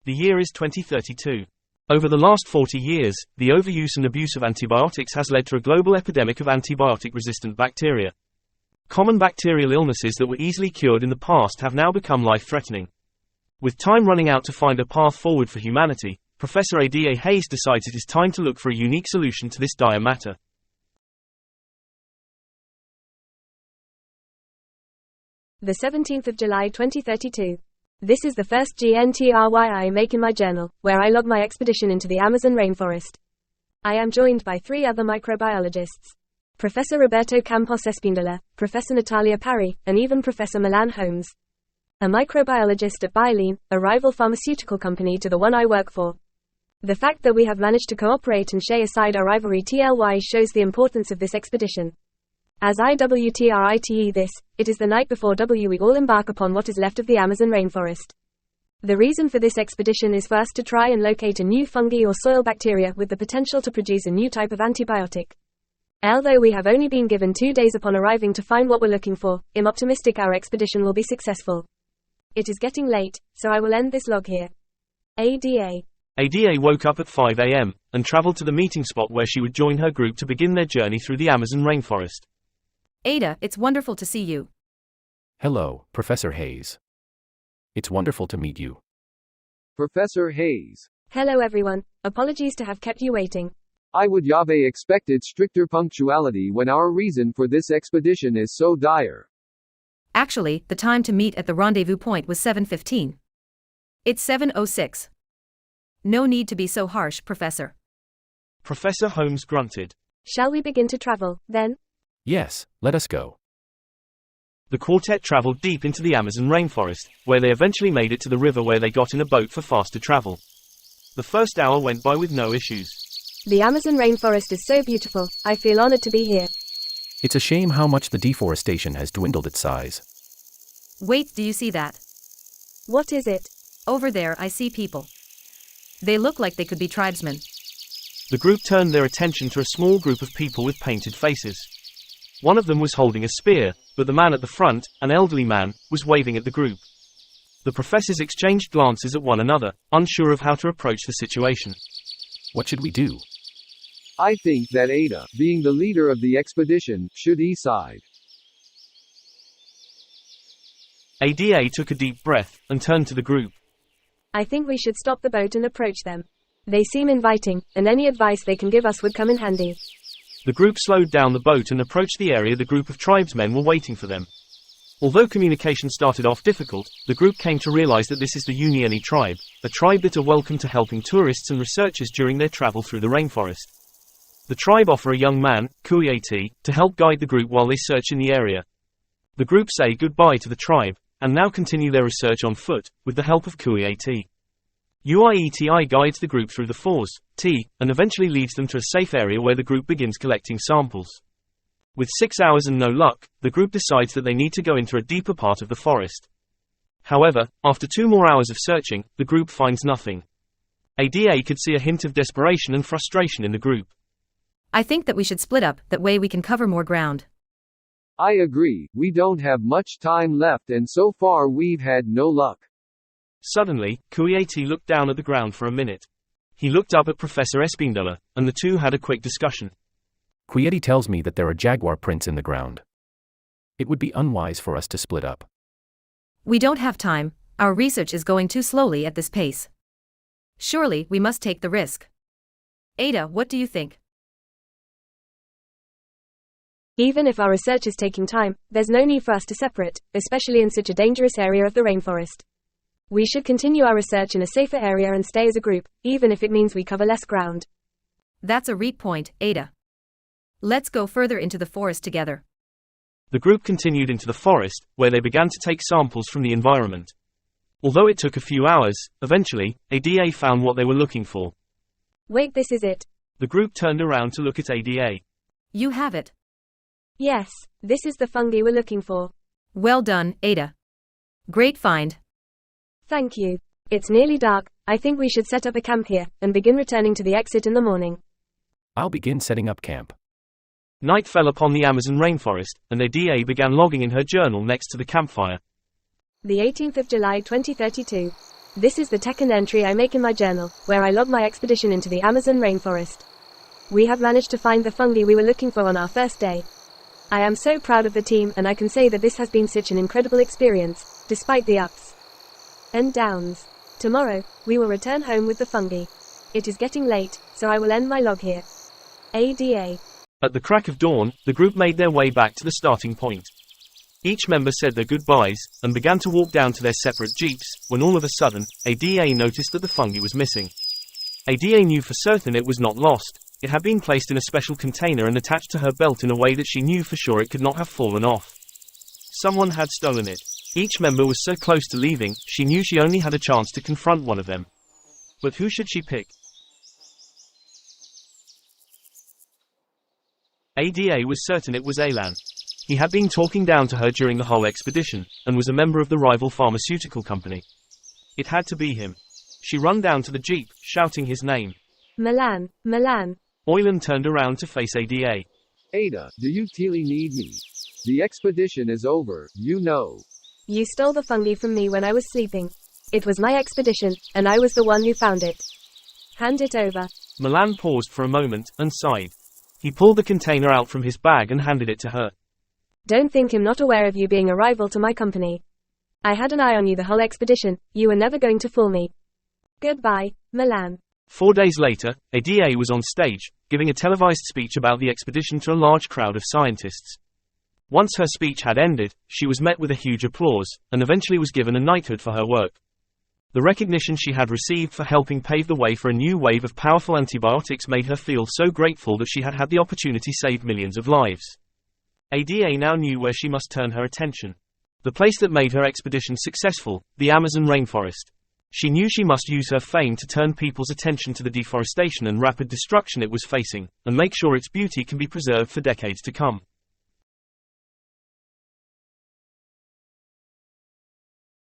The year is 2032. Over the last 40 years, the overuse and abuse of antibiotics has led to a global epidemic of antibiotic-resistant bacteria. Common bacterial illnesses that were easily cured in the past have now become life-threatening. With time running out to find a path forward for humanity, Professor Ada Hayes decides it is time to look for a unique solution to this dire matter. The 17th of July 2032. This is the first GNTRY I make in my journal, where I log my expedition into the Amazon rainforest. I am joined by 3 other microbiologists. Professor Roberto Campos Espíndola, Professor Natalia Parry, and even Professor Milan Holmes. A microbiologist at Biolene, a rival pharmaceutical company to the one I work for. The fact that we have managed to cooperate and share aside our rivalry shows the importance of this expedition. As IWTRITE this, it is the night before we all embark upon what is left of the Amazon rainforest. The reason for this expedition is for us to try and locate a new fungi or soil bacteria with the potential to produce a new type of antibiotic. Although we have only been given 2 days upon arriving to find what we're looking for, I'm optimistic our expedition will be successful. It is getting late, so I will end this log here. Ada. Ada woke up at 5 a.m. and traveled to the meeting spot where she would join her group to begin their journey through the Amazon rainforest. Ada, it's wonderful to see you. Hello, Professor Hayes. It's wonderful to meet you. Professor Hayes. Hello everyone, apologies to have kept you waiting. I would have expected stricter punctuality when our reason for this expedition is so dire. Actually, the time to meet at the rendezvous point was 7:15. It's 7:06. No need to be so harsh, Professor. Professor Holmes grunted. Shall we begin to travel, then? Yes, let us go. The quartet traveled deep into the Amazon rainforest, where they eventually made it to the river where they got in a boat for faster travel. The first hour went by with no issues. The Amazon rainforest is so beautiful, I feel honored to be here. It's a shame how much the deforestation has dwindled its size. Wait, do you see that? What is it? Over there I see people. They look like they could be tribesmen. The group turned their attention to a small group of people with painted faces. One of them was holding a spear, but the man at the front, an elderly man, was waving at the group. The professors exchanged glances at one another, unsure of how to approach the situation. What should we do? I think that Ada, being the leader of the expedition, should side. Ada took a deep breath, and turned to the group. I think we should stop the boat and approach them. They seem inviting, and any advice they can give us would come in handy. The group slowed down the boat and approached the area the group of tribesmen were waiting for them. Although communication started off difficult, the group came to realize that this is the Unieni tribe, a tribe that are welcome to helping tourists and researchers during their travel through the rainforest. The tribe offer a young man, Kuiati, to help guide the group while they search in the area. The group say goodbye to the tribe, and now continue their research on foot, with the help of Kuiati. UIETI guides the group through the Fours, and eventually leads them to a safe area where the group begins collecting samples. With 6 hours and no luck, the group decides that they need to go into a deeper part of the forest. However, after 2 more hours of searching, the group finds nothing. Ada could see a hint of desperation and frustration in the group. I think that we should split up, that way we can cover more ground. I agree, we don't have much time left and so far we've had no luck. Suddenly, Kuiati looked down at the ground for a minute. He looked up at Professor Espíndola, and the two had a quick discussion. Kuiati tells me that there are jaguar prints in the ground. It would be unwise for us to split up. We don't have time, our research is going too slowly at this pace. Surely, we must take the risk. Ada, what do you think? Even if our research is taking time, there's no need for us to separate, especially in such a dangerous area of the rainforest. We should continue our research in a safer area and stay as a group, even if it means we cover less ground. That's a great point, Ada. Let's go further into the forest together. The group continued into the forest, where they began to take samples from the environment. Although it took a few hours, eventually, Ada found what they were looking for. Wait, this is it. The group turned around to look at Ada. You have it. Yes, this is the fungi we're looking for. Well done, Ada. Great find. Thank you. It's nearly dark, I think we should set up a camp here, and begin returning to the exit in the morning. I'll begin setting up camp. Night fell upon the Amazon rainforest, and Ada began logging in her journal next to the campfire. The 18th of July 2032. This is the second entry I make in my journal, where I log my expedition into the Amazon rainforest. We have managed to find the fungi we were looking for on our first day. I am so proud of the team, and I can say that this has been such an incredible experience, despite the ups and downs. Tomorrow, we will return home with the fungi. It is getting late, so I will end my log here. ADA. At the crack of dawn, the group made their way back to the starting point. Each member said their goodbyes, and began to walk down to their separate jeeps, when all of a sudden, ADA noticed that the fungi was missing. ADA knew for certain it was not lost. It had been placed in a special container and attached to her belt in a way that she knew for sure it could not have fallen off. Someone had stolen it. Each member was so close to leaving, she knew she only had a chance to confront one of them. But who should she pick? ADA was certain it was Alan. He had been talking down to her during the whole expedition, and was a member of the rival pharmaceutical company. It had to be him. She ran down to the jeep, shouting his name. Milan, Milan. Oyland turned around to face Ada. Ada, do you really need me? The expedition is over, you know. You stole the fungi from me when I was sleeping. It was my expedition, and I was the one who found it. Hand it over. Milan paused for a moment, and sighed. He pulled the container out from his bag and handed it to her. Don't think I'm not aware of you being a rival to my company. I had an eye on you the whole expedition, you were never going to fool me. Goodbye, Milan. 4 days later, Ada was on stage, giving a televised speech about the expedition to a large crowd of scientists. Once her speech had ended, she was met with a huge applause, and eventually was given a knighthood for her work. The recognition she had received for helping pave the way for a new wave of powerful antibiotics made her feel so grateful that she had had the opportunity to save millions of lives. Ada now knew where she must turn her attention. The place that made her expedition successful, the Amazon rainforest. She knew she must use her fame to turn people's attention to the deforestation and rapid destruction it was facing, and make sure its beauty can be preserved for decades to come.